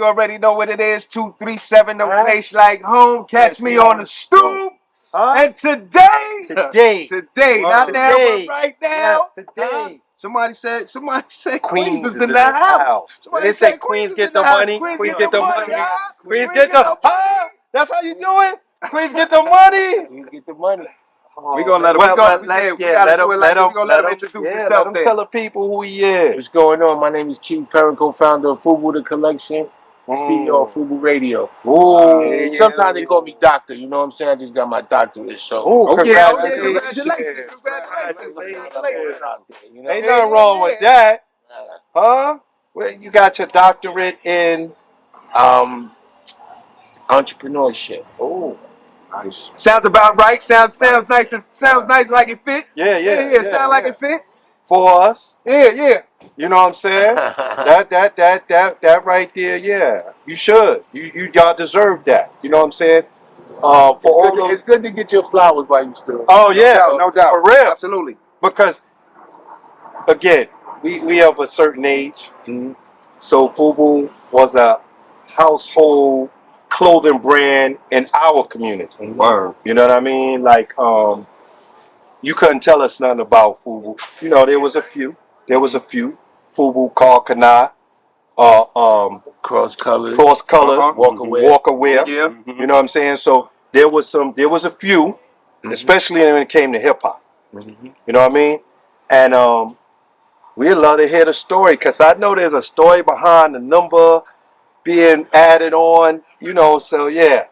You already know what it is. 237, no place like home. Catch me on the stoop. And today, not now, but right now. Yes, today. Somebody said Queens was is in the house. They say Queens get the money. Queens get the money. Queens get the money. That's how you do it. Queens get the money. Queens get the money. We gonna let him. Let him introduce himself. Let him tell the people who he is. What's going on? My name is Q Perrin, co-founder of Fubu the Collection, CEO of Fubu Radio. Sometimes they call me doctor. You know what I'm saying? I just got my doctorate. So, congratulations. Ain't nothing wrong with that, huh? Well, you got your doctorate in entrepreneurship. Oh, nice. Sounds about right. Sounds nice. Sounds nice like it fit. Yeah. Sound like it fit For us. Yeah. You know what I'm saying? that right there. Yeah, you should. Y'all deserve that. You know what I'm saying? It's good to get your flowers while you still. Oh yeah, no doubt. For real, absolutely. Because again, we have a certain age, so Fubu was a household clothing brand in our community. You know what I mean? Like, you couldn't tell us nothing about Fubu. You know, there was a few. Fubu called Kana, cross colors, walk away. Yeah. You know what I'm saying? So there was a few, especially when it came to hip hop. You know what I mean? And we'd love to hear the story, because I know there's a story behind the number being added on, you know, so yeah.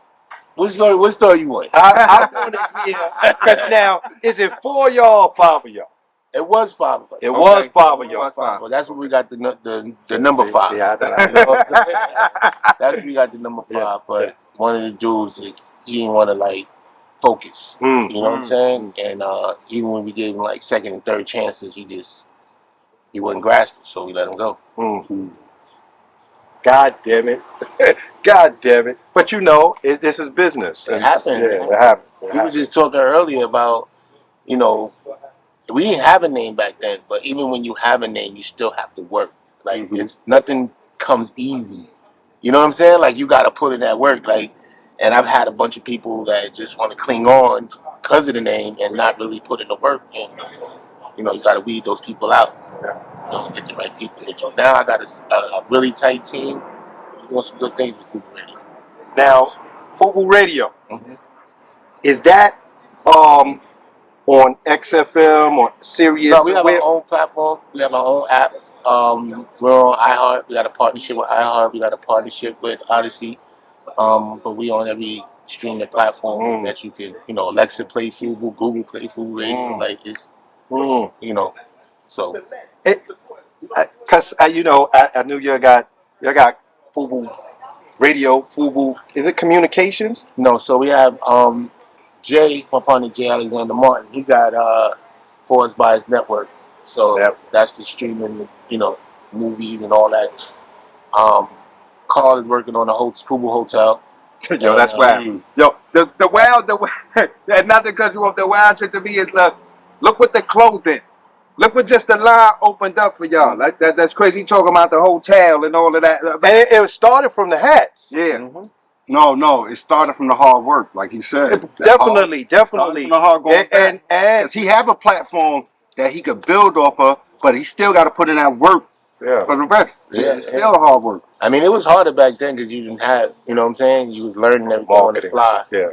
What story you want? I want to hear, because now, is it 4 y'all or 5 of y'all? It was 5 of us. It was 5 of y'all. Well, that's where we got the number 5. Yeah, That's where we got the number 5. But one of the dudes, he didn't want to like focus. You know what I'm saying? And even when we gave him like second and third chances, he wasn't grasping, so we let him go. God damn it. God damn it. But you know, this is business. It happened. Yeah, it happens. We was just talking earlier about, you know, we didn't have a name back then, but even when you have a name, you still have to work. Like, nothing comes easy. You know what I'm saying? Like, you got to put in that work. Like, and I've had a bunch of people that just want to cling on because of the name and not really put in the work. And, you know, you got to weed those people out. You know, get the right people with you. Now I got a really tight team. We're doing some good things with Fubu Radio. Now, Fubu Radio, is that on XFM or Sirius? No, we have our own platform. We have our own app. We're on iHeart. We got a partnership with iHeart. We got a partnership with Odyssey. But we on every streaming platform that you can, you know, Alexa play Fubu, Google play Fubu Radio. Like, it's, you know, so. Because you know, I knew you got Fubu Radio, Fubu. Is it communications? No, so we have Jay, my partner Jay Alexander Martin. He got Forged by his network. So that's the streaming, you know, movies and all that. Carl is working on the Fubu Hotel. Yo, that's wild. Yo, the wild, and not to cut you off, the wild shit to me is look what the clothing. Look what just the line opened up for y'all. Like that's crazy. Talking about the hotel and all of that. And it started from the hats. Yeah. No, it started from the hard work, like he said. Definitely. From the hard work. And he have a platform that he could build off of, but he still got to put in that work for the rest. It's still hard work. I mean, it was harder back then because you didn't have, you know what I'm saying? You was learning everything on the fly. Yeah.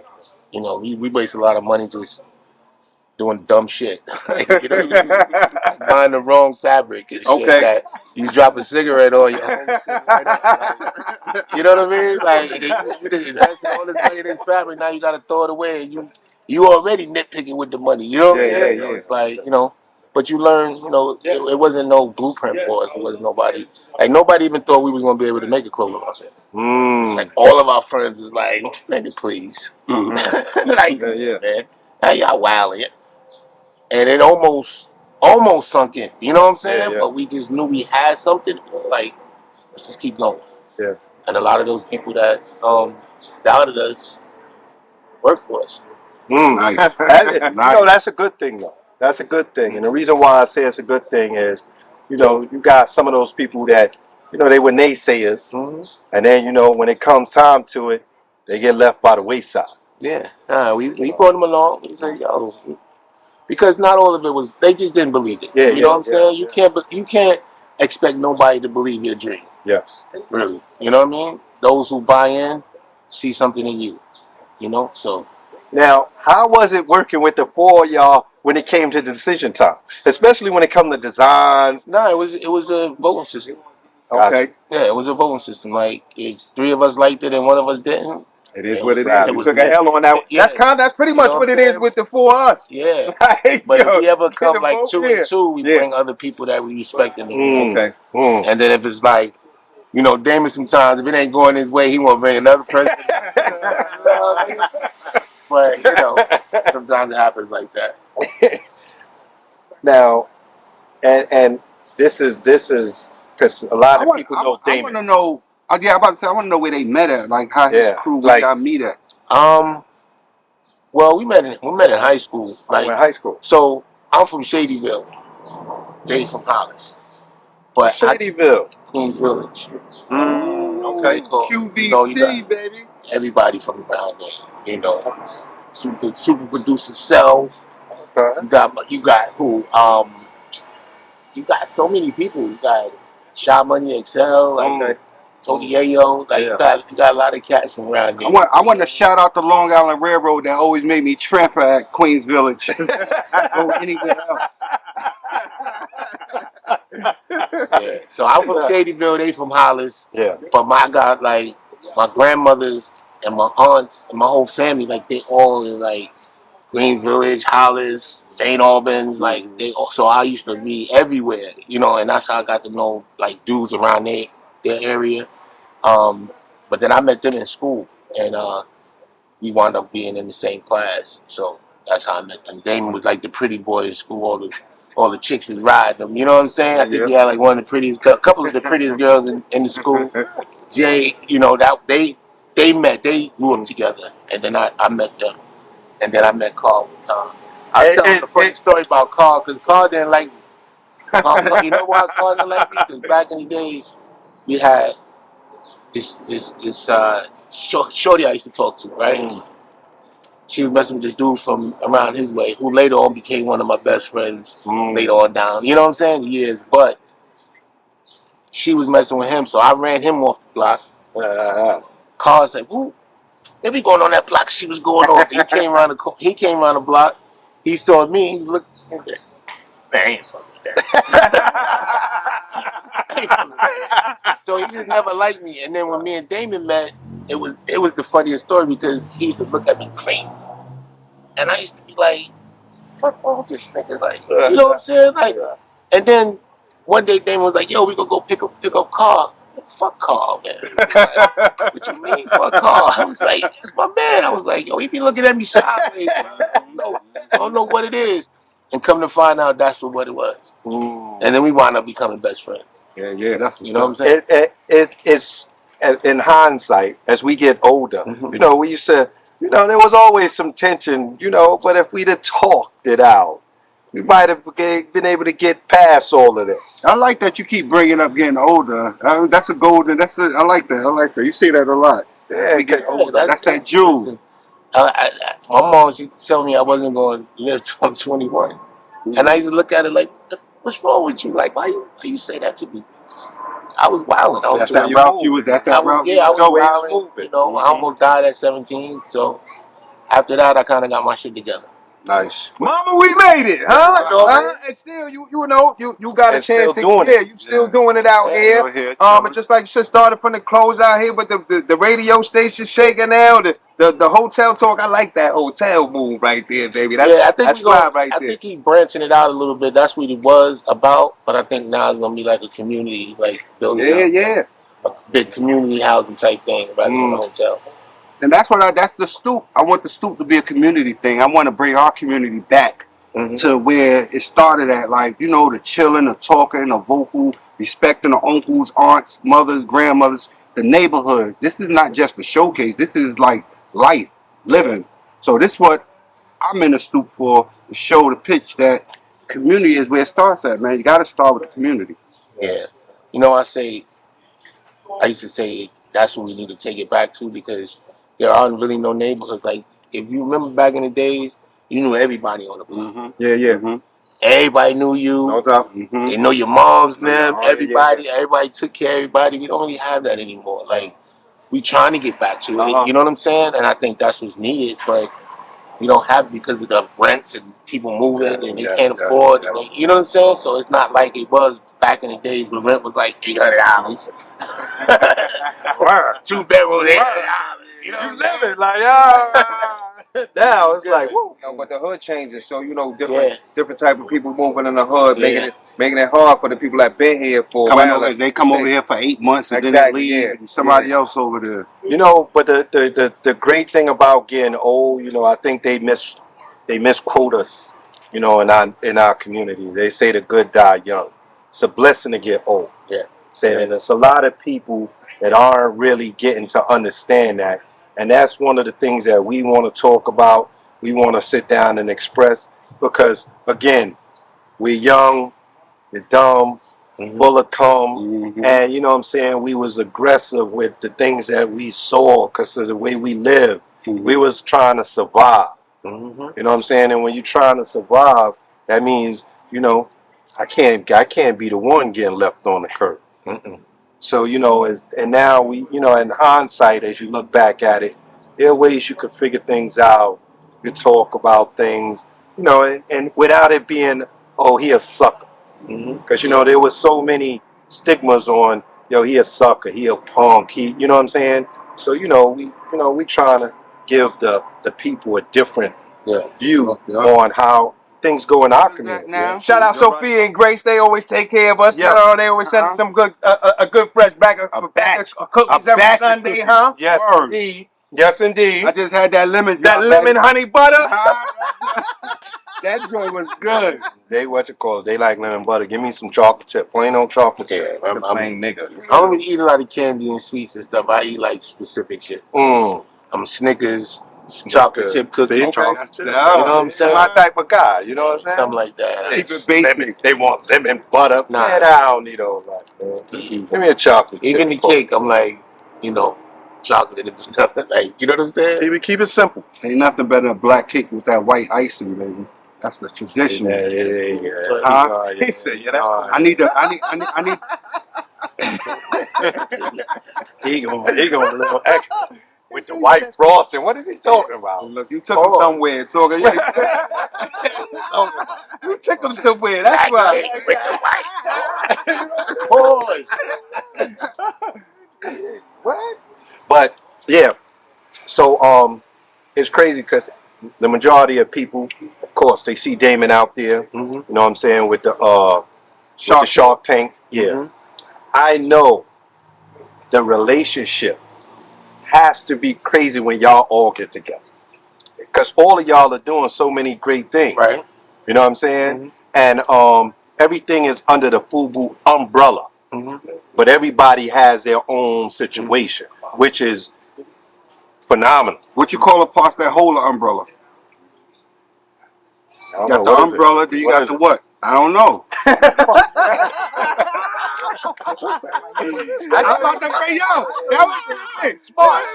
You know, we waste a lot of money just doing dumb shit. Like, you know, buying the wrong fabric and shit that you drop a cigarette on your own shit right. You know what I mean? Like, you just invested all this money in this fabric, now you got to throw it away, and you already nitpicking with the money. You know what I mean? So it's like, you know, but you learn, you know, it wasn't no blueprint for us. It wasn't nobody. Like, nobody even thought we was going to be able to make a clothing line. Like, all of our friends was like, nigga, please. Like, man, now y'all wilding. And it almost sunk in. You know what I'm saying? But we just knew we had something. It was like, let's just keep going. Yeah. And a lot of those people that doubted us worked for us. Nice. You know, that's a good thing, though. That's a good thing. And the reason why I say it's a good thing is, you know, you got some of those people that, you know, they were naysayers. And then, you know, when it comes time to it, they get left by the wayside. Yeah, we brought them along. We said, yo, because not all of it was, they just didn't believe it. Yeah, you know what I'm saying? You can't expect nobody to believe your dream. Yes. Really. You know what I mean? Those who buy in see something in you. You know? So now, how was it working with the four of y'all when it came to the decision time? Especially when it come to designs. no, it was a voting system. Okay. Yeah, it was a voting system. Like if 3 of us liked it and 1 of us didn't, It is what it is. You was took a hell on that. yeah. That's pretty much what it is with the 4 of us. Yeah. Like, But yo, if we ever get come a like vote, 2 and 2, we bring other people that we respect in the room. Okay. And then if it's like, you know, Damon sometimes, if it ain't going his way, he won't bring another person. But, you know, sometimes it happens like that. Now, and this is because a lot of people know Damon. I want to know. Yeah, I'm about to say I want to know where they met at, like how his crew, where y'all meet at. Well, we met in high school. Like high school. So I'm from Shadyville. They from Hollis. But Shadyville, Queens Village. Okay. QVC, baby. Everybody from around there, you know. Super producer Self. You got who? You got so many people. You got Shy Money XL, like Tony Yayo. Like you got a lot of cats from around there. I want to shout out the Long Island Railroad that always made me transfer at Queens Village. Go anywhere else. Yeah. So I'm from Shadyville, they from Hollis. Yeah. But my grandmothers and my aunts and my whole family, like they all in like Queens Village, Hollis, St. Albans, like they. So I used to be everywhere, you know, and that's how I got to know like dudes around their area. But then I met them in school, and we wound up being in the same class. So that's how I met them. Damon was like the pretty boy in school. All the chicks was riding him. You know what I'm saying? I think he had like one of the prettiest, couple of the prettiest girls in the school. Jay, you know that they met, they grew up together, and then I met them. And then I met Carl one time. I was telling a funny story about Carl, because Carl didn't like me. You know why Carl didn't like me? Because back in the days, we had this shorty I used to talk to, right? She was messing with this dude from around his way, who later on became one of my best friends later on down. You know what I'm saying? Years. But she was messing with him, so I ran him off the block. Carl said, "Who? They be going on that block she was going on." So he came around the block. He saw me. He looked and said, "Man, I ain't fucking with that." So he just never liked me. And then when me and Damon met, it was the funniest story because he used to look at me crazy, and I used to be like, "Fuck wrong with this nigga?" Like, you know what I'm saying? Like, and then one day Damon was like, "Yo, we gonna go pick up Carl." Fuck Carl, man. Like, what you mean, fuck Carl? I was like, it's my man. I was like, yo, he be looking at me sideways, bro. I don't know what it is. And come to find out, that's what it was. And then we wound up becoming best friends. Yeah, that's you know what I'm saying. It's in hindsight, as we get older, you know, we used to, you know, there was always some tension, you know, but if we'd have talked it out, we might have been able to get past all of this. I like that you keep bringing up getting older. That's a golden. I like that. I like that. You say that a lot. Yeah, we get older. That's that jewel. My mom, she told me I wasn't going to live till I'm 21, and I used to look at it like, "What's wrong with you? Like, why you say that to me?" I was wilding. That's that route you was. That's that route. Yeah, I was wilding. You know, I almost died at 17. So after that, I kind of got my shit together. Nice. Mama, we made it, huh? And still, you know, you got a chance to, you still doing it out here. And just like you just started from the close out here, but the radio station shaking now, the hotel talk. I like that hotel move right there, baby. That's fly right there. I think he's branching it out a little bit. That's what he was about, but I think now it's gonna be like a community, like building a big community housing type thing rather than a hotel. And that's the stoop. I want the stoop to be a community thing. I want to bring our community back to where it started at. Like, you know, the chilling, the talking, the vocal, respecting the uncles, aunts, mothers, grandmothers, the neighborhood. This is not just a showcase. This is like life, living. So this is what I'm in the stoop for, to show the pitch that community is where it starts at, man. You got to start with the community. Yeah. You know, I say I used to say that's what we need to take it back to, because there aren't really no neighborhoods. Like, if you remember back in the days, you knew everybody on the block. Yeah. Everybody knew you. No doubt. They know your mom's name. Yeah, Everybody, everybody took care of everybody. We don't really have that anymore. Like, we trying to get back to it. You know what I'm saying? And I think that's what's needed, but we don't have it because of the rents and people moving and they can't afford. Like, you know what I'm saying? So it's not like it was back in the days when rent was like $800. 2 bedrooms, $800. You know, You live it like, now it's like, woo. No, but the hood changes, so different type of people moving in the hood, making it hard for the people that been here for a while. They come over here for 8 months and then they leave. And somebody else over there. You know, but the great thing about getting old, you know, I think they misquote us, you know, in our community. They say the good die young. It's a blessing to get old. Saying there's a lot of people that aren't really getting to understand that. And that's one of the things that we want to talk about. We want to sit down and express, because again, we're young, we're dumb, full of cum, and you know what I'm saying, we was aggressive with the things that we saw because of the way we live. We was trying to survive. You know what I'm saying? And when you're trying to survive, that means, you know, I can't be the one getting left on the curb. So, you know, and now we, you know, in hindsight, as you look back at it, there are ways you could figure things out. You talk about things, you know, and without it being, oh, he a sucker. Because, you know, there was so many stigmas on, yo, he a sucker, he a punk, he, you know what I'm saying? So, we trying to give the people a different view on how things go in our community. Shout out Sophia and Grace. They always take care of us. You know, they always send some good, a good fresh bag of cookies every Sunday, huh? Yes, indeed. Yes, indeed. I just had that lemon. Lemon honey butter. That joint was good. They they like lemon butter. Give me some chocolate chip, plain old chocolate chip. I'm plain nigga. I don't really eat a lot of candy and sweets and stuff. I eat like specific shit. I'm Snickers, chocolate chip cookie. You know what I'm saying? My type of guy. You know what I'm saying? Something like that. They want lemon butter. Nah. Man, I don't need all that, man. Give me a chocolate chip. Even the cake, I'm like, you know, chocolate and stuff. Like, you know what I'm saying? Keep it simple. Ain't nothing better than a black cake with that white icing, baby. That's the tradition. Yeah. He said, yeah, that's I need. He going a little extra with the white frosting. What is he talking about? Look, you took him somewhere, talking. You took him somewhere. That's right. With the white sauce. What? But yeah, so it's crazy because the majority of people, of course, they see Damon out there. You know what I'm saying, with the Shark Tank. Yeah, I know the relationship has to be crazy when y'all all get together, because all of y'all are doing so many great things. Right. You know what I'm saying? And everything is under the FUBU umbrella. But everybody has their own situation, which is phenomenal. What you call a parts that hold an umbrella? You got the umbrella, then you got the what? I don't know. I'm about to say, yo, that was good. Smart.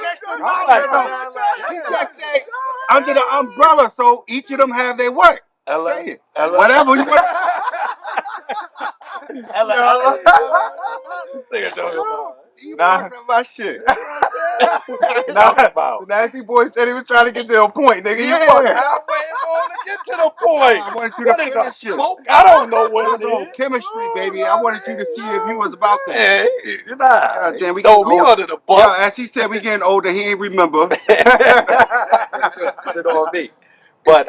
Under the umbrella, so each of them have their what? Say it. Whatever you want. You talking about shit. The nasty boy said he was trying to get to a point, nigga. You fucking to get to the point. I wanted you to finish it. I don't know what it is. Chemistry, baby. I wanted you to see if you was about that. Hey, God damn, we throw getting me old. under the bus. Yeah, as he said, we getting older. He ain't remember. Put it on me. But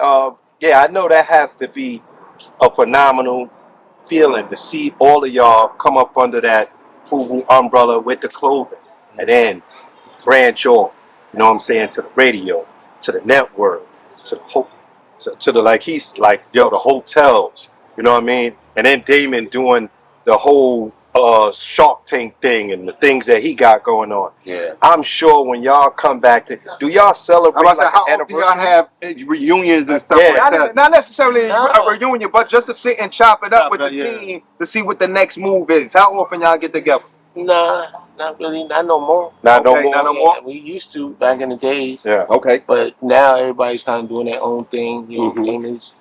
yeah, I know that has to be a phenomenal feeling to see all of y'all come up under that FUBU umbrella with the clothing, and then branch off, you know what I'm saying, to the radio, to the network, to the the hotels, you know what I mean? And then Damon doing the whole Shark Tank thing and the things that he got going on. Yeah. I'm sure when y'all come back do y'all celebrate How often do y'all have reunions and stuff like that? Not necessarily a reunion, but just to sit and chop it up with the team to see what the next move is. How often y'all get together? Nah, not really, not no more. Not no Okay, more. not no more. Yeah, we used to back in the days. Yeah. Okay. But now everybody's kind of doing their own thing. You know, Mhm. Famous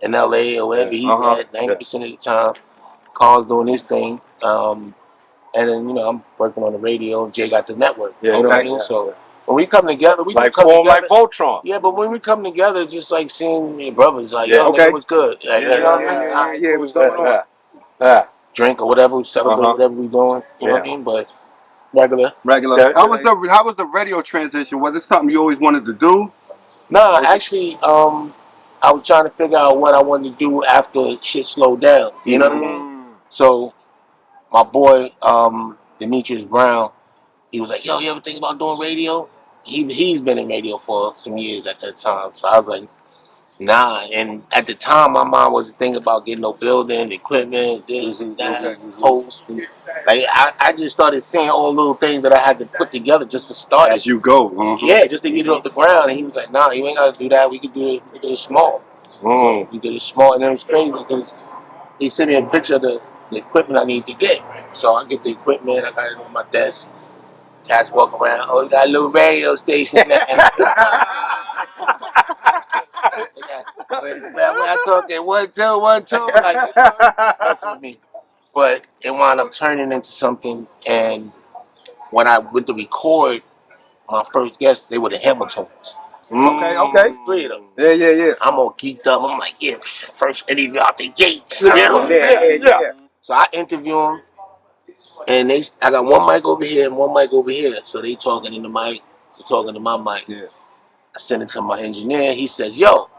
in LA or wherever he's Uh-huh. at 90% of the time. Carl's doing his thing. And then, I'm working on the radio. Jay got the network. Yeah, You know what I okay. mean? So when we come together, we Like do come form like together. Voltron. Yeah, but when we come together, it's just like seeing your brothers. Like, Yeah. yo, Okay. nigga, what's good? Like, Yeah, you know what I yeah, mean? yeah, All right, yeah, cool. what's going on? Yeah. Drink or whatever, we celebrate Uh-huh. whatever we doing. You know what I mean? But regular. Regular. Yeah. How was the radio transition? Was it something you always wanted to do? Nah, actually, I was trying to figure out what I wanted to do after shit slowed down. You know what I mean? So my boy, Demetrius Brown, he was like, "Yo, you ever think about doing radio?" He's been in radio for some years at that time. So I was like, "Nah." And at the time, my mom wasn't thinking about getting no building, equipment, this, that, host. And, like I just started seeing all the little things that I had to put together just to start it. As you go. Yeah, just to get it off the ground. And he was like, "Nah, you ain't gotta do that. We could do it. We could do it small." So we did it small, and it was crazy because he sent me a picture of the equipment I need to get. So I get the equipment. I got it on my desk. Cats walk around. Oh, you got a little radio station there. when I talk at 1 2 1 2, like messing with me. But it wound up turning into something. And when I went to record my first guest, they were the Hamiltons. Okay. 3 of them. Yeah. I'm all geeked up. I'm like, yeah, first interview out the gate. Yeah. So I interview them, and I got one mic over here and one mic over here. So they talking in the mic, they talking to my mic. Yeah. I send it to my engineer. He says, "Yo, what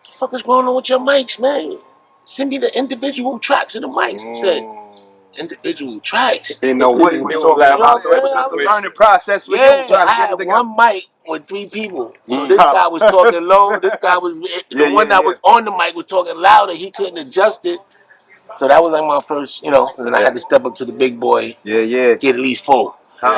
the fuck is going on with your mics, man? Send me the individual tracks of the mics." I said, "Individual tracks?" Didn't know what he was talking You know about. what So it was I'm just a saying? learning process for you Yeah, trying I to get it had together. one mic with 3 people. So this guy was talking low. This guy was the one that was on the mic was talking louder. He couldn't adjust it. So that was like my first, and then I had to step up to the big boy, Yeah. get at least 4. You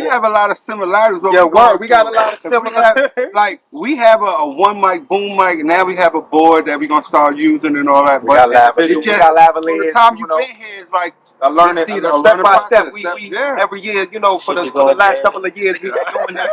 have a lot of similarities. Yeah, word. We got a lot of similar. Like we have a one mic boom mic. Now we have a board that we're gonna start using and all that. We got Individual, we got from the lavaliers. time you've been here is like A learning, see a step by step. We Yeah. every year, for the last couple of years, we've been doing this.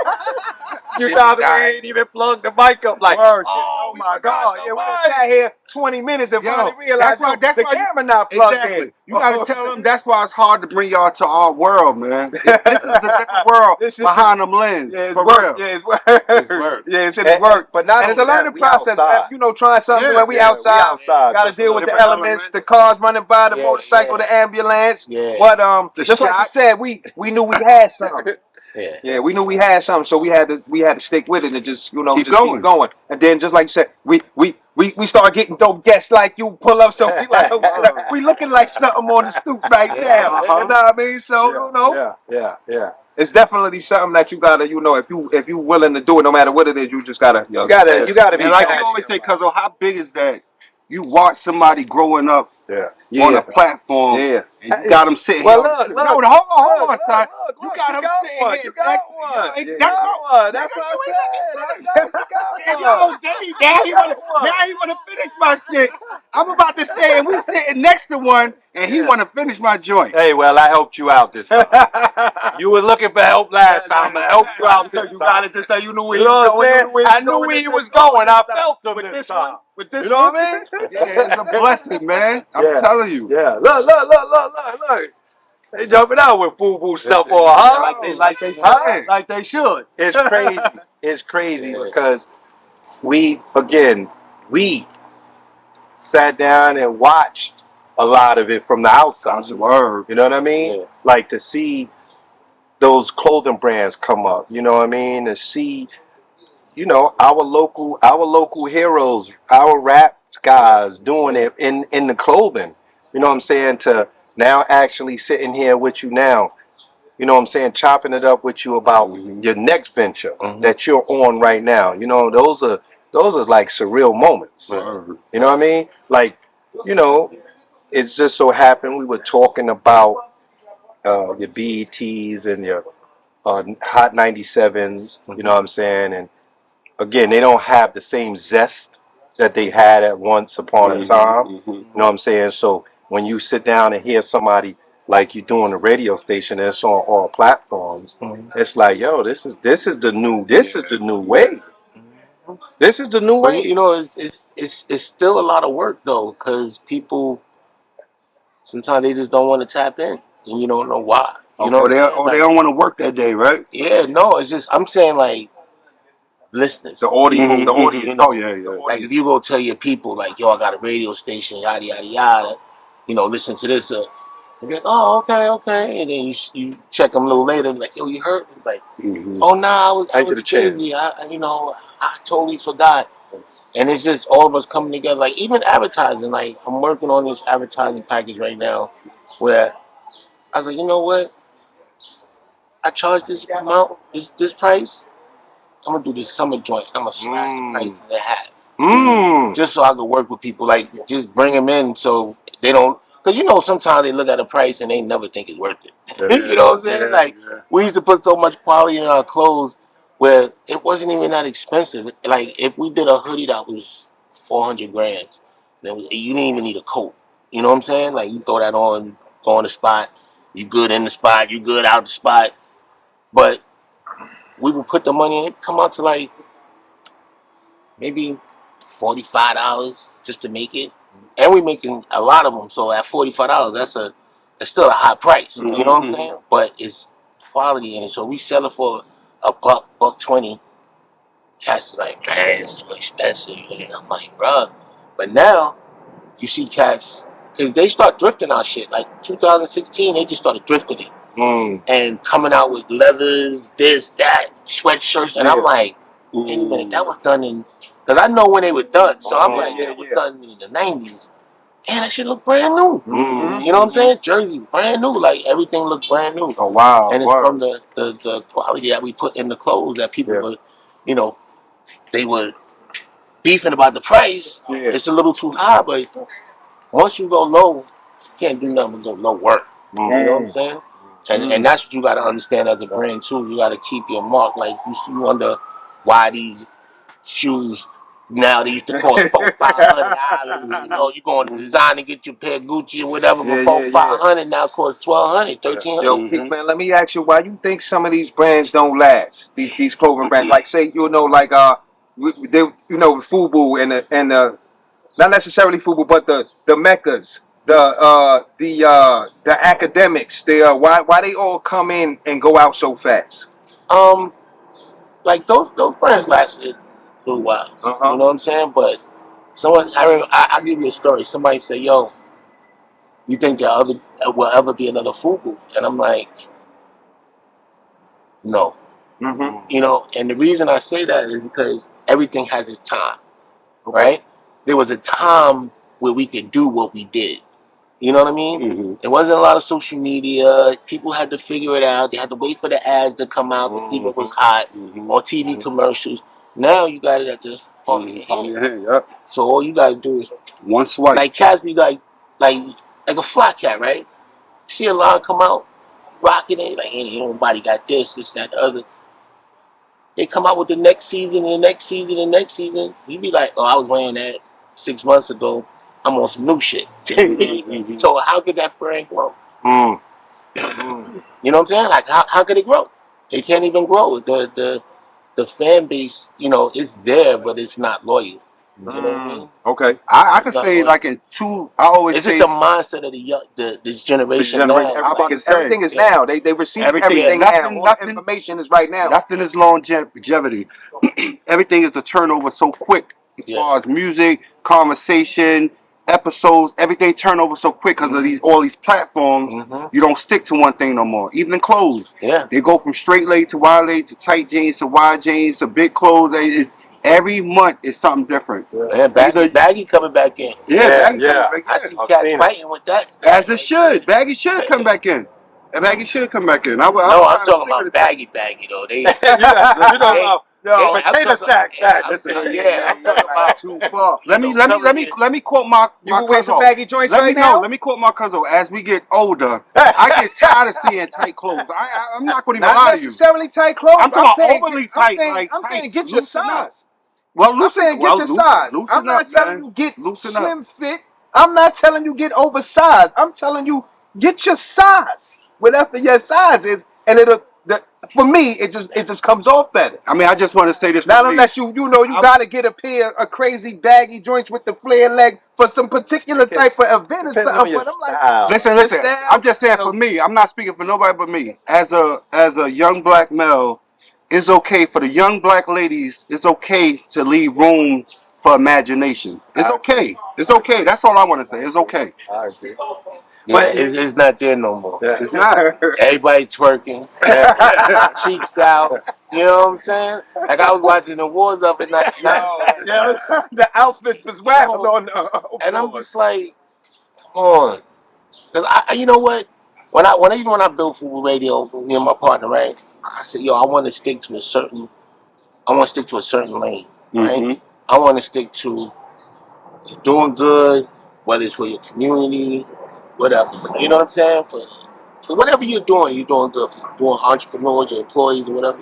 You thought we ain't even plugged the mic up like, Word, oh my God! Yeah, we done sat here 20 minutes and finally realized that's the why camera not plugged in. You gotta tell them that's why it's hard to bring y'all to our world, man. This is a different world behind them lens. Yeah, it's for work. real. Yeah, it's work. It's work. Yeah, it's work. But not and it's a only that, learning we process. outside. Trying something when we outside. Got to So deal with the different elements, the cars running by, the Yeah, motorcycle, yeah. the ambulance. Yeah. But The just like you shots. said, we knew we had something. Yeah. Yeah, we knew we had something, so we had to stick with it and just Keep keep going. going. And then just like you said, we start getting dope guests like you pull up, so we like, oh, shit, we looking like something on the stoop right now. You know what I mean? So Yeah. it's definitely something that you gotta, if you willing to do it, no matter what it is, you just gotta, You gotta be And like you passionate. always say, cuz how big is that? You watch somebody growing up on a platform. Yeah. And you got them sitting Well, here. look, hold on, son. Look, You got them sitting one. here. You got one. That's what I said. Now he wanna finish my shit. I'm about to say, and we sitting next to one, and he wanna finish my joint. Hey, well, I helped you out this time. You were looking for help last time. I helped you out this time. You got it to say you knew where You he know was what I'm going. saying? I knew where he was going. I felt him this time. With this You know what I mean? Yeah, it's a blessing, man. I'm telling you. Yeah. Look. They jumping out with boo stuff on, huh? Like they should. It's crazy. It's crazy because we sat down and watched a lot of it from the outside. Word. You know what I mean? Yeah. Like to see those clothing brands come up. You know what I mean? To see, our local heroes, our rap guys doing it in the clothing. You know what I'm saying? To now actually sitting here with you now. You know what I'm saying? Chopping it up with you about your next venture that you're on right now. Those are like surreal moments. Word. You know what I mean? Like, it's just so happened we were talking about your BETs and your Hot 97s. You know what I'm saying? And again, they don't have the same zest that they had at once upon a time. You know what I'm saying? So when you sit down and hear somebody like you're doing a radio station that's on all platforms. It's like, yo, this is the new way. This is the new But way. you know, it's still a lot of work though, because people sometimes they just don't want to tap in, and you don't know why. You know, Or they don't want to work that day, right? yeah, no, it's just I'm saying like listeners, The audience, the audience. you know, Oh yeah, yeah. like if you go tell your people like, yo, I got a radio station, yada yada yada, you know, listen to this. They're like, oh, okay, and then you check them a little later, like, yo, you heard? Like, oh, nah, I was busy. You know, I totally forgot. And it's just all of us coming together. Like even advertising. Like I'm working on this advertising package right now, where I was like, you know what? I charge this amount, this price. I'm gonna do this summer joint. I'm gonna slash the price in half, just so I can work with people. Like just bring them in, so they don't. Because you know sometimes they look at a price and they never think it's worth it. You know what I'm saying? Like we used to put so much quality in our clothes where it wasn't even that expensive. Like if we did a hoodie that was 400 grams, you didn't even need a coat. You know what I'm saying? Like you throw that on, go on the spot. You good in the spot. You good out the spot. But we would put the money in, come out to like maybe $45 just to make it, and we making a lot of them. So at $45, that's still a high price. You know what I'm saying? But it's quality in it. So we sell it for $1.20. Cats is like, man, it's too expensive. And I'm like, bruh. But now you see cats, because they start thrifting our shit. Like 2016, they just started thrifting it. And coming out with leathers, this, that, sweatshirts. And I'm like, wait a minute, that was done in, because I know when they were done. So I'm like, it was done in the 90s. And that shit look brand new. You know what I'm saying? Jersey, brand new. Like everything looked brand new. Oh wow! And it's from the quality that we put in the clothes that people were, you know, they were beefing about the price. It's a little too high, but once you go low, you can't do nothing but go low work. You know what I'm saying? And that's what you got to understand as a brand too. You got to keep your mark. Like you wonder why these shoes now they used to cost $400-$500. You know, you going to design and get your pair of Gucci or whatever for $400-$500. Now it costs $1,200, $1,300. Yo, Pete, man, let me ask you why you think some of these brands don't last. These clothing brands, like say you know, like they, you know, FUBU and not necessarily FUBU, but the Meccas, the academics. Why they all come in and go out so fast? Like those brands lasted a little while. You know what I'm saying? But someone, I'll give you a story. Somebody say, "Yo, you think there will ever be another FUBU?" And I'm like, "No." You know, and the reason I say that is because everything has its time, right? There was a time where we could do what we did. You know what I mean? There wasn't a lot of social media. People had to figure it out. They had to wait for the ads to come out to see what was hot, or TV commercials. Now you got it at the palm of your hand. So all you gotta do is one swipe. Like cats be like a flat cat, right? See a line come out, rocking it, like ain't nobody got this, that, the other. They come out with the next season, and the next season, and the next season. You be like, oh, I was wearing that 6 months ago. I'm on some new shit. So how could that brand grow? You know what I'm saying? Like how could it grow? It can't even grow. The fan base, you know, is there, but it's not loyal. You know what I mean? Okay. I could say like in two. I always it's say just the mindset of this generation now. Everything is now. They receive everything now. All the information is right now. Nothing is longevity. Everything is a turnover so quick as far as music, conversation, episodes. Everything turn over so quick because of all these platforms. You don't stick to one thing no more. Even in clothes, they go from straight leg to wide leg to tight jeans to wide jeans to big clothes. Every month is something different. Baggy coming back in. I see cats fighting with that. As it should. Baggy should come back in. Baggy should come back in. I'm talking about baggy though. They, potato sack. I'm talking about too far. Let me quote my You wear some baggy joints right now? Let me quote my cousin. As we get older, I get tired of seeing tight clothes. I'm not going to even lie to you. Not necessarily tight clothes. I'm talking overly tight. I'm saying get your size. Well, I'm saying get your size. I'm not telling you get slim fit. I'm not telling you get oversized. I'm telling you get your size, whatever your size is, and for me, it just comes off better. I mean, I just want to say this. Not unless you gotta get a pair of crazy baggy joints with the flare leg for some particular type of event or something. But I'm like, listen. I'm just saying for me. I'm not speaking for nobody but me. As a young black male, it's okay for the young black ladies. It's okay to leave room for imagination. It's okay. It's okay. That's all I want to say. It's okay. I agree. Yeah, it's not there no more. Yeah. It's not. Everybody twerking, cheeks out. You know what I'm saying? Like I was watching the awards up at night. The outfits was wild on the and I'm just like, come on, because you know what? When I built Fubu Radio, me and my partner, right? I said, yo, I want to stick to a certain lane, right? Mhm. I want to stick to doing good, whether it's for your community, whatever. You know what I'm saying? For whatever you're doing good. For doing entrepreneurs, your employees, or whatever.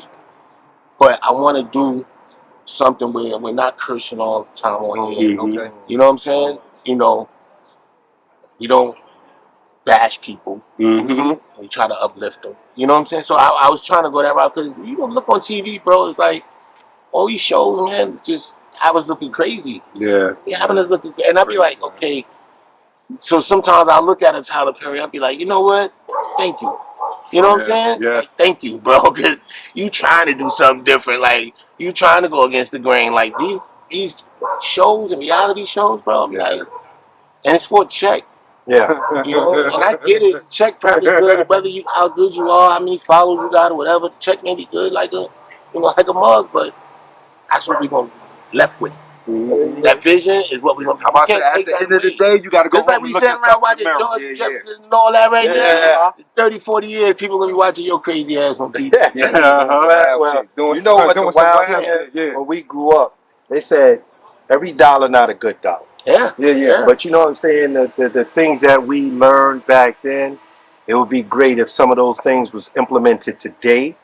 But I want to do something where we're not cursing all the time on here. Mhm. Okay. You know what I'm saying? You know, we don't bash people. Mhm. We try to uplift them. You know what I'm saying? So I was trying to go that route because you look on TV, bro. It's like all these shows, man, just have us looking crazy. Yeah. Having us looking, and I'd be like, okay. So sometimes I look at a Tyler Perry, I'll be like, you know what? Thank you. You know what I'm saying? Yeah. Like, thank you, bro, because you trying to do something different. Like, you trying to go against the grain. Like, these shows and reality shows, bro, I'm like, and it's for a check. Yeah. You know, and I get it. The check probably good, whether how good you are, how many followers you got, or whatever. The check may be good, like a mug, but that's what we're gonna be left with. Mm-hmm. That vision is what we're gonna be. How about at the end of the day, you got to go just like we sitting around watching George Jefferson and all that right now. 30, 40 years, people gonna be watching your crazy ass on TV. Well, you know what the wild thing is? When we grew up, they said every dollar not a good dollar. Yeah. But you know what I'm saying? The things that we learned back then, it would be great if some of those things was implemented today.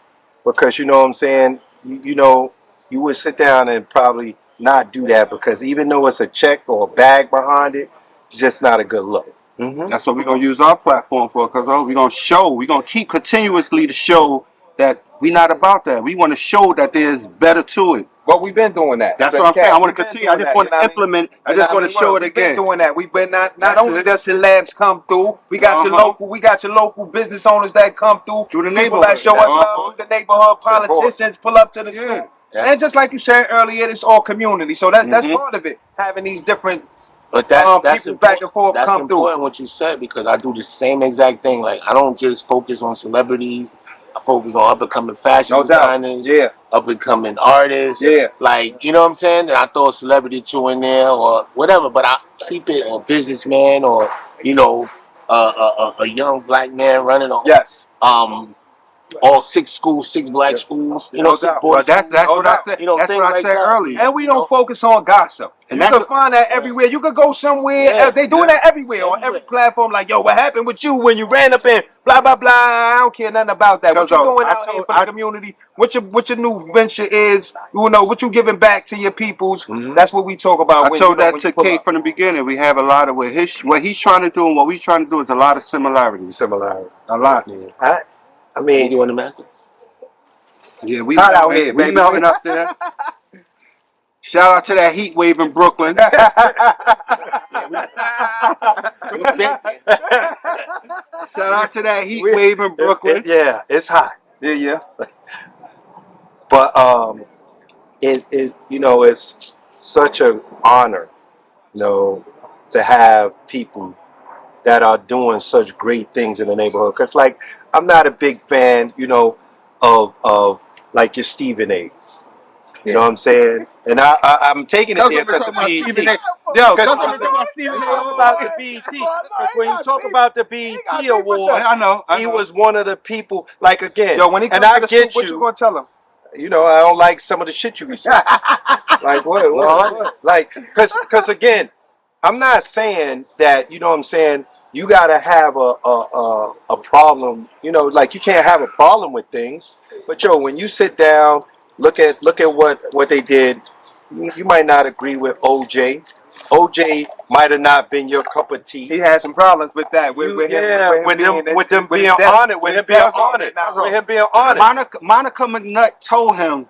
Because you know what I'm saying? You would sit down and probably not do that because even though it's a check or a bag behind it, it's just not a good look. Mm-hmm. That's what we're going to use our platform for, because we're going to keep continuously to show that we're not about that. We want to show that there's better to it. Well, we've been doing that. That's what I'm saying. I want to continue. I just want to implement. I just want to show it again. We've been doing that. We've been not only does the labs come through. We got your local business owners that come through. Through the people neighborhood. that show us love. Through the neighborhood. Politicians pull up to the school. And just like you said earlier, it's all community. So that's part of it. Having these different that's people back and forth that's come important through. what you said, because I do the same exact thing. Like, I don't just focus on celebrities. I focus on up and coming fashion designers, up and coming artists. Like, you know what I'm saying? Then I throw a celebrity too in there or whatever, but I keep it on businessman or a young black man running on all 6 schools, 6 black schools, 6 boys. That's what I said. That's what I said earlier. And we don't focus on gossip. And you can find that everywhere. You could go somewhere. They doing that everywhere on every platform. Like, yo, what happened with you when you ran up and blah blah blah? I don't care nothing about that. What you doing out here for the community? What your new venture is? What you giving back to your peoples? That's what we talk about. I told that to Kate from the beginning. We have a lot of what he's trying to do and what we're trying to do is a lot of similarities. A lot. I mean, you want to imagine? Yeah, we melting up there. Shout out to that heat wave in Brooklyn. Shout out to that heat wave in Brooklyn. It's hot. Yeah. But it's such an honor, to have people that are doing such great things in the neighborhood. Because, like, I'm not a big fan, of like your Stephen A's. You know what I'm saying? And I'm taking it there because of BET. Because when you talk about the BET Award, I know. he was one of the people. Like, again, when he comes to the school, what you gonna tell him? I don't like some of the shit you be saying. Like, what? Like, because again, I'm not saying that, you gotta have a problem, like, you can't have a problem with things. But when you sit down, look at what they did. You might not agree with OJ, OJ might have not been your cup of tea. He had some problems with that. With him being honored. Monica McNutt told him,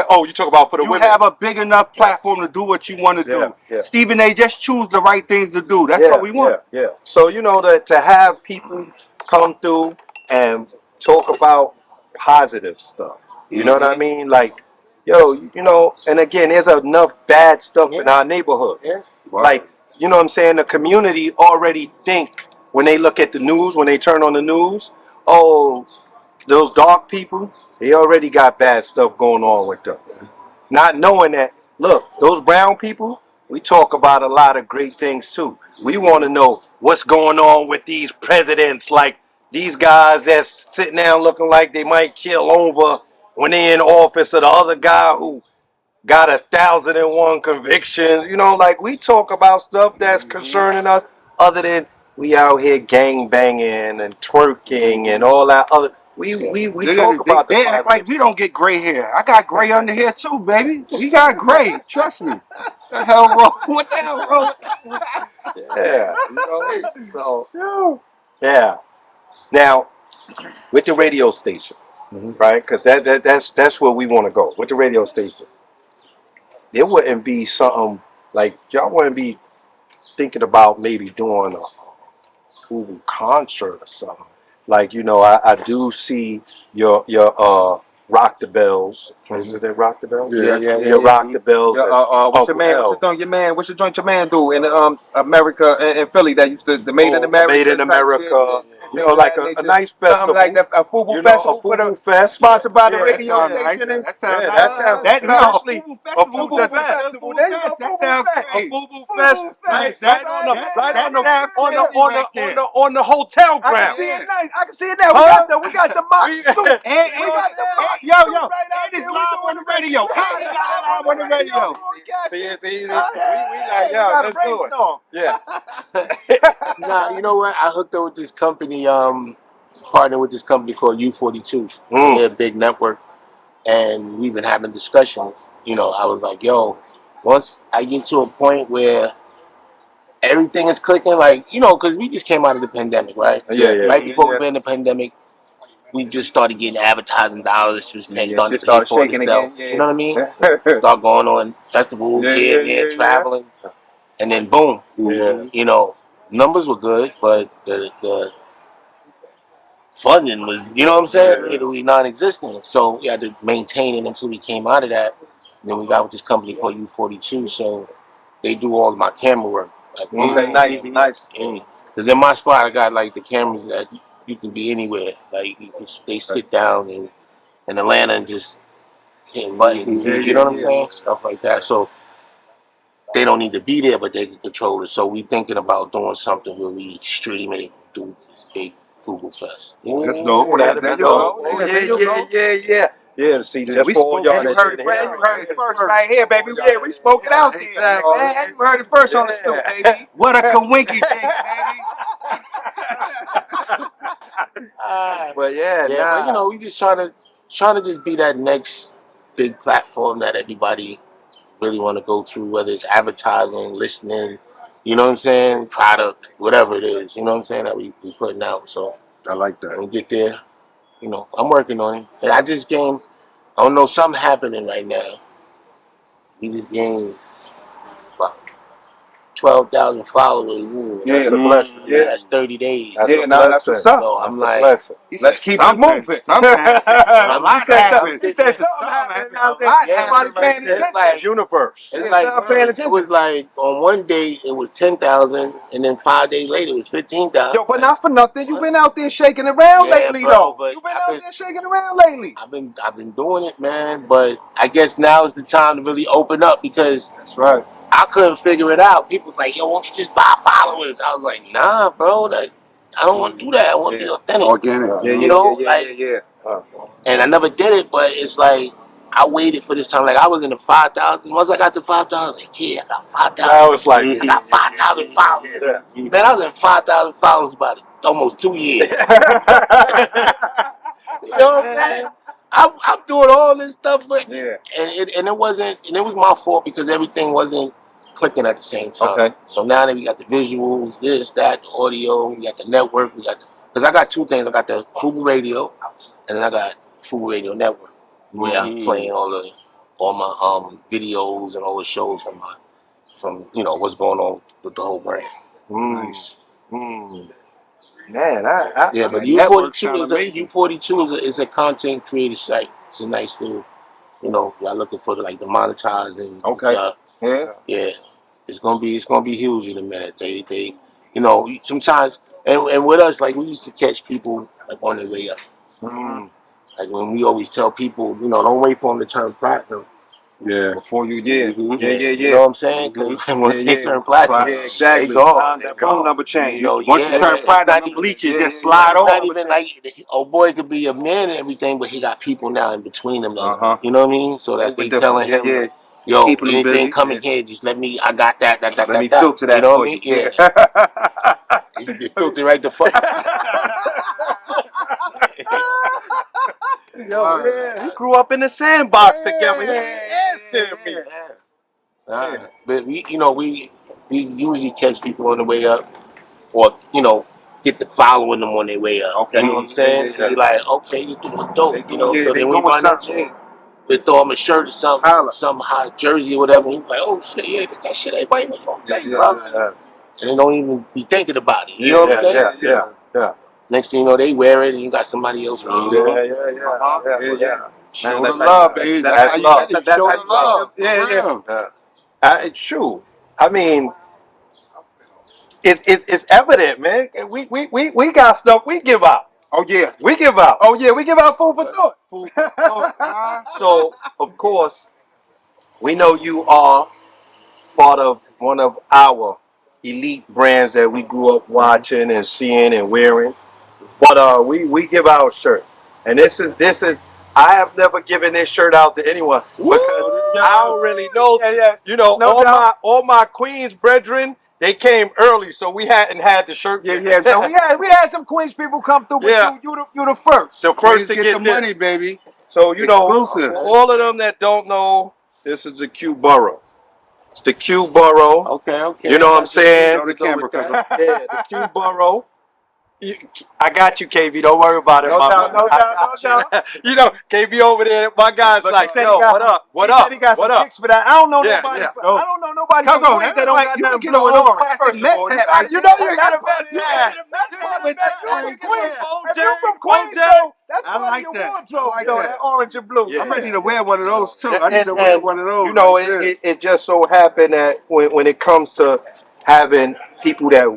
oh, you talk about for the you women. have a big enough platform to do what you want to do. Yeah. Stephen A. just choose the right things to do. That's what we want. Yeah. So you know that to have people come through and talk about positive stuff. You know what I mean? Like, yo, you know, and again, there's enough bad stuff in our neighborhoods. Yeah. Like, you know what I'm saying? The community already think when they look at the news, when they turn on the news, oh, those dark people, they already got bad stuff going on with them. Not knowing that, look, those brown people, we talk about a lot of great things too. We want to know what's going on with these presidents, like these guys that's sitting down looking like they might kill over when they're in office, or the other guy who got 1,001 convictions. You know, like we talk about stuff that's concerning us, other than we out here gang banging and twerking and all that other. We talk about they act like we don't get gray hair. I got gray under here too, baby. We got gray. Trust me. The hell wrong? What the hell wrong? Yeah, you know. So yeah. Now with the radio station, right? Because that's where we want to go with the radio station. There wouldn't be something like y'all wouldn't be thinking about maybe doing a full concert or something. Like, you know, I do see your Rock the Bells. Is it Rock the Bells? Yeah. Rock the Bells. What's your man? What's your joint? Your man do in America in Philly that used to the Made in America. Made in America. You know, like a nice festival. Something like that, a FUBU festival. A FUBU fest. Sponsored by the radio station. That sounds That's actually a FUBU festival. There you go, a FUBU fest. Right on the hotel ground. I can see it now. We got the box. Yo, it is live on the radio. It is live on the radio. See, we like, yo, let's do it. Yeah. Nah, you know what? I hooked up with this company, partnered with this company called U42. They're a big network, and we've been having discussions. You know, I was like, yo, once I get to a point where everything is clicking, like, you know, because we just came out of the pandemic, right? Right before we were in the pandemic, we just started getting advertising dollars. Just starting to pay for itself. You know what I mean? Start going on festivals here, traveling, and then boom. You know, numbers were good, but the funding was, you know what I'm saying, literally non-existent. So we had to maintain it until we came out of that. And then we got with this company called U42, so they do all of my camera work. Like, Okay, nice. Because in my spot, I got like the cameras that you can be anywhere. Like they sit down in Atlanta and just hit buttons. You know what I'm saying? Stuff like that. So they don't need to be there, but they can control it. So we thinking about doing something where we stream it, do this big FUBU fest. That's dope. Yeah, see, just we for all y'all you that heard it first right here, baby. Yeah, we spoke it out there. Exactly. Man, you heard it first on the stoop, baby. What a kawinky thing, baby. But but you know, we just trying to just be that next big platform that everybody really want to go through, whether it's advertising, listening, you know what I'm saying, product, whatever it is, you know what I'm saying, that we putting out. So I like that. When we get there, you know, I'm working on it. And I just gained, I don't know, something happening right now. We just gained about 12,000 followers. That's a blessing. Yeah, that's 30 days. That's what's up. So I'm like, let's keep it moving. He said something happening out there. Everybody paying attention. Like, universe. It was like on one day it was 10,000, and then 5 days later it was 15,000. Yo, but not for nothing. You've been out there shaking around lately, bro, though. You've been out there shaking around lately. I've been doing it, man. But I guess now is the time to really open up, because that's right. I couldn't figure it out. People's like, yo, won't you just buy followers? I was like, nah, bro. I don't want to do that. I want to be authentic. Organic. You know, and I never did it, but it's like I waited for this time. Like I was in the 5,000. Once I got to 5,000, I was like, yeah, I got 5,000. I was like, I got 5,000 followers. Man, I was in 5,000 followers about almost 2 years. You know what I'm saying? I'm doing all this stuff, but and it wasn't, and it was my fault because everything wasn't clicking at the same time. Okay. So now that we got the visuals, this, that, the audio, we got the network, because I got two things. I got the Fubu Radio, and then I got Fubu Radio Network, where I'm playing all my videos and all the shows from what's going on with the whole brand. Nice. Man, Yeah, but U42 is a content creator site. It's a nice little, y'all looking for the monetizing. Okay. Yeah. It's gonna be huge in a minute. They sometimes and with us, like, we used to catch people on their way up. Like, when we always tell people, don't wait for them to turn platinum. Yeah. Before you, You know what I'm saying? Because once they turn platinum, exactly. they gone. That phone number change. Once you turn platinum, the bleachers just slide It's over. not even like boy could be a man and everything, but he got people now in between them. You know what I mean? So that's they telling him, yo, anything coming here, just let me. I got that. Let me filter that. You know what I mean? Yeah. You filter right the fuck. Yo, we grew up in the sandbox together. He answered me. But we usually catch people on the way up, or get to following them on their way up. Okay. You know what I'm saying? Be like, okay, this dude was dope. So then we doing run into him. We throw him a shirt or something, some hot jersey or whatever. He's like, oh shit, yeah, it's that shit everybody was on. Thanks, bro. And they don't even be thinking about it. You know what I'm saying? Yeah. Next thing you know, they wear it, and you got somebody else wearing it. Yeah. Show the love, baby. That's love. Show the love. Yeah. It's true. I mean, it's evident, man. We got stuff we give out. Oh yeah. We give out. Oh yeah. We give out food for thought. So, of course, we know you are part of one of our elite brands that we grew up watching and seeing and wearing. But we give out shirts, and this is. I have never given this shirt out to anyone because I don't really know. All my Queens brethren, they came early, so we hadn't had the shirt yet. Yeah. So we had some Queens people come through, but you the first. The first to get the money, baby. So Exclusive. all of them that don't know, this is the Q Borough. It's the Q Borough. Okay. You know what I'm saying? Show the camera, the Q Borough. I got you, KB. Don't worry about it. No doubt. You know, KB over there. My guy's like, yo, what up? What up? He got some kicks for that. I don't know nobody. I don't know nobody. Come on, that don't got you nothing get to a do with old orange. classic Mets hat. You know you got a Mets hat. If you're from Queens, that's part of your wardrobe, that orange and blue. I'm ready to wear one of those too. I need to wear one of those. You know, it just so happened that when it comes to having people that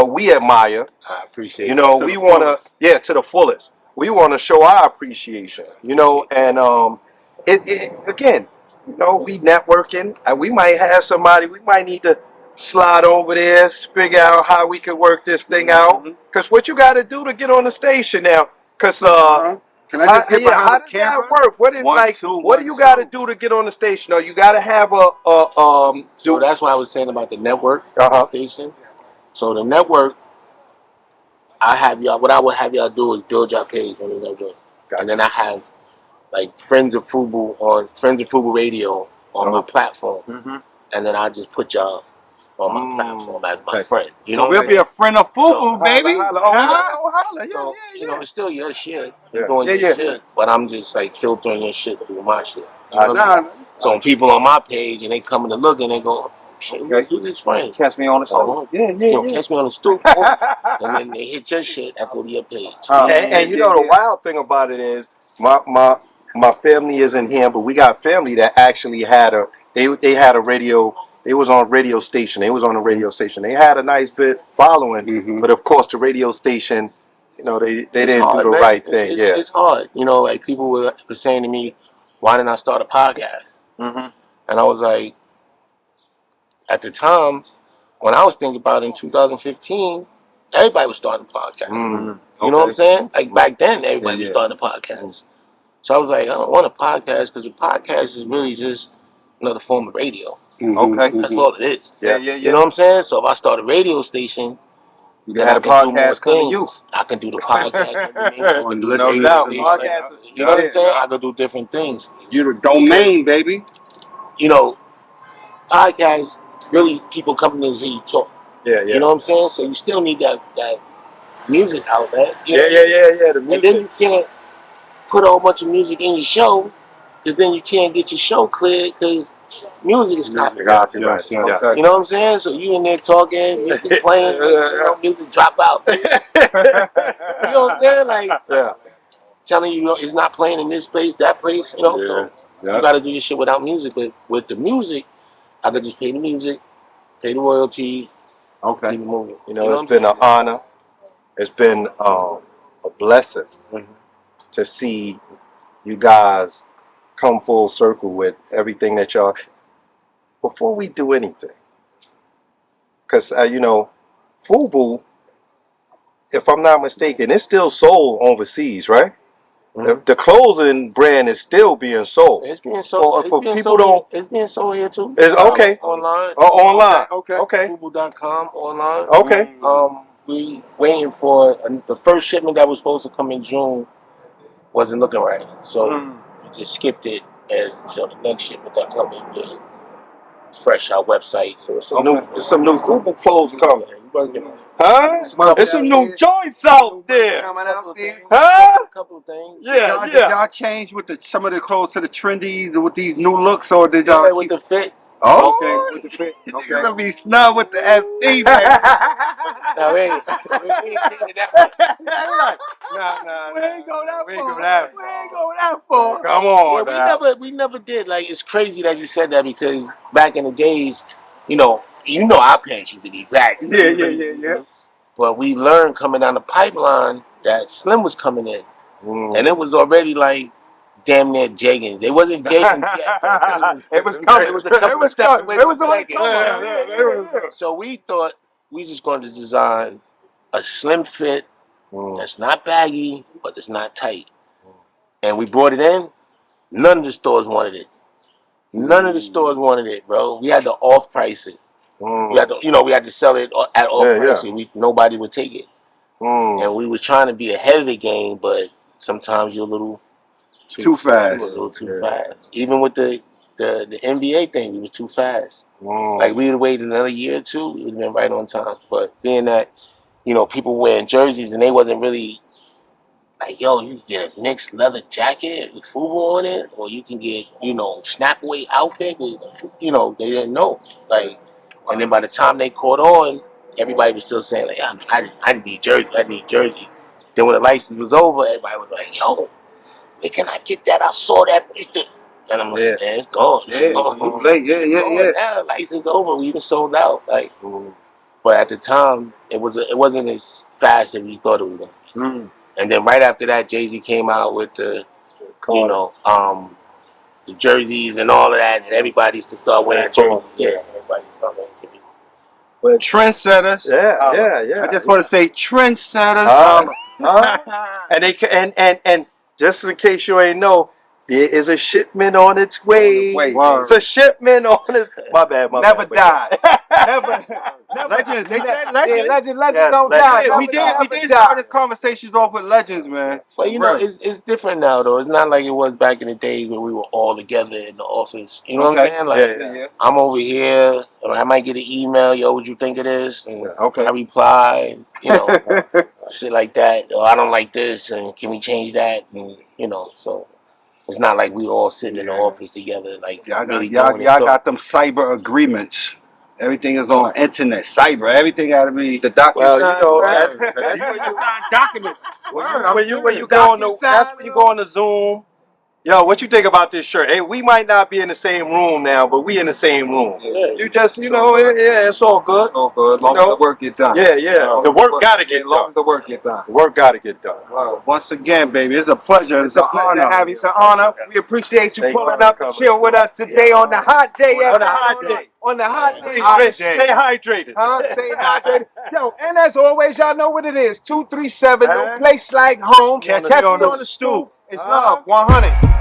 we admire, I appreciate. We want to to the fullest. We want to show our appreciation. And it again, we networking, and we might have somebody. We might need to slide over there, figure out how we could work this thing out. Because what you got to do to get on the station now? Because can I just get behind how the does camera? that work? What do you got to do to get on the station? Or you got to have So that's why I was saying about the network station. So the network, what I would have y'all do is build your page on the network, and then I have like Friends of Fubu Radio on my platform, and then I just put y'all on my platform as my friend. So we'll be a friend of Fubu, baby. So it's still your shit. You're doing your shit, but I'm just like filtering your shit through my shit. So when people on my page and they come in to look and they go, shit, who's his friend? Catch me on the stoop. Catch me on the stoop. And then they hit your shit, I go to your page. And the wild thing about it is my family isn't here, but we got family that actually had they had a radio. They was on a radio station. They was on a radio station. They had a nice bit following, but of course the radio station, they didn't do the right thing. It's hard. Like people were saying to me, why didn't I start a podcast? And I was like, at the time, when I was thinking about it in 2015, everybody was starting a podcast. You know what I'm saying? Like back then, everybody was starting a podcast. So I was like, I don't want a podcast because a podcast is really just another form of radio. That's all it is. You know what I'm saying? So if I start a radio station, then I can do more things. I can do the podcast. No doubt. You know what I'm saying? I can do different things. You're the domain, baby. Podcasts really people coming in to hear you talk. Yeah, You know what I'm saying? So you still need that music outlet. You know? Yeah. The And music. then you can't put a whole bunch of music in your show, because then you can't get your show cleared because music is copyrighted. Yes. You know what I'm saying? So you in there talking, music playing, music drop out. You know what I'm saying? Like telling you, it's not playing in this place, that place. You know, so you got to do your shit without music. But with the music, I could just pay the music, pay the royalties, keep it moving. You know, it's been an honor. It's been a blessing to see you guys come full circle with everything that y'all. Before we do anything, because you know, FUBU, if I'm not mistaken, it's still sold overseas, right? The clothing brand is still being sold. It's being sold. For people don't. It's being sold here too. It's okay. Online. Online. Okay. FUBU.com online. Okay. We waiting for the first shipment that was supposed to come in June. Wasn't looking right, so we just skipped it, and so the next shipment that coming is fresh. Our website. So it's some new FUBU clothes coming. Huh? There's some new joints out there. Huh? A couple of things. Did y'all change with some of the clothes to the trendy with these new looks, or did y'all with the fit? Oh, with the fit. Okay. You're gonna be snug with the FD, man. No, we ain't taking that much. We ain't go that far. Come on, yeah, we never did. Like, it's crazy that you said that, because back in the days, you know our pants used to be back. Yeah. But we learned coming down the pipeline that Slim was coming in, and it was already like damn near jeggings. They wasn't jeggings yet. It was coming. It was a couple of steps away from jeggings. Yeah. So we thought we just going to design a slim fit that's not baggy, but it's not tight. And we brought it in. None of the stores wanted it. None of the stores wanted it, bro. We had to off price it. We had to sell it at off price. Nobody would take it. And we was trying to be ahead of the game, but sometimes you're a little too fast. A little too fast. Even with the NBA thing, we was too fast. Like, we would wait another year or two, we would have been right on time. But being that, people wearing jerseys and they wasn't really like, yo, you can get a Knicks leather jacket with FUBU on it, or you can get, snap away outfit with, they didn't know. Like, and then by the time they caught on, everybody was still saying, like, I need jersey. Then when the license was over, everybody was like, yo, where can I get that? I saw that. And I'm like, man, it's gone. Yeah. Now the license over. We even sold out. Like, but at the time, it wasn't as fast as we thought it was gonna be. And then right after that, Jay-Z came out with the jerseys and all of that, and everybody used to start wearing jerseys. Yeah, everybody started wearing jerseys. But trendsetters. Yeah. I just want to say trendsetters. And just in case you ain't know, there is a shipment on its way. It's a shipment on its. My bad. Never die. Never. Legends. They said legends. Legends don't die. We did start this conversations off with legends, man. But it's different now, though. It's not like it was back in the days when we were all together in the office. You know what I'm saying? Like, I'm over here, or I might get an email, yo, what you think of this? And I reply, shit like that. Or I don't like this, and can we change that? And so it's not like we all sitting in the office together, like y'all got them cyber agreements. Everything is on internet, cyber. Everything got to be the document. Document. When you go on that's when you go on the Zoom. Yo, what you think about this shirt? Hey, we might not be in the same room now, but we in the same room. You just, it's all good. All good. Long as the work get done. Yeah. The work gotta get done. Long as the work get done. The work gotta get done. Once again, baby, it's a pleasure. It's an honor to have you. It's an honor. We appreciate you pulling up and chill with us today on the hot day. On the hot day. On the hot day. Stay hydrated. Stay hydrated. Yo, and as always, y'all know what it is. 237, no place like home. Catch me on the stoop. It's love. 100.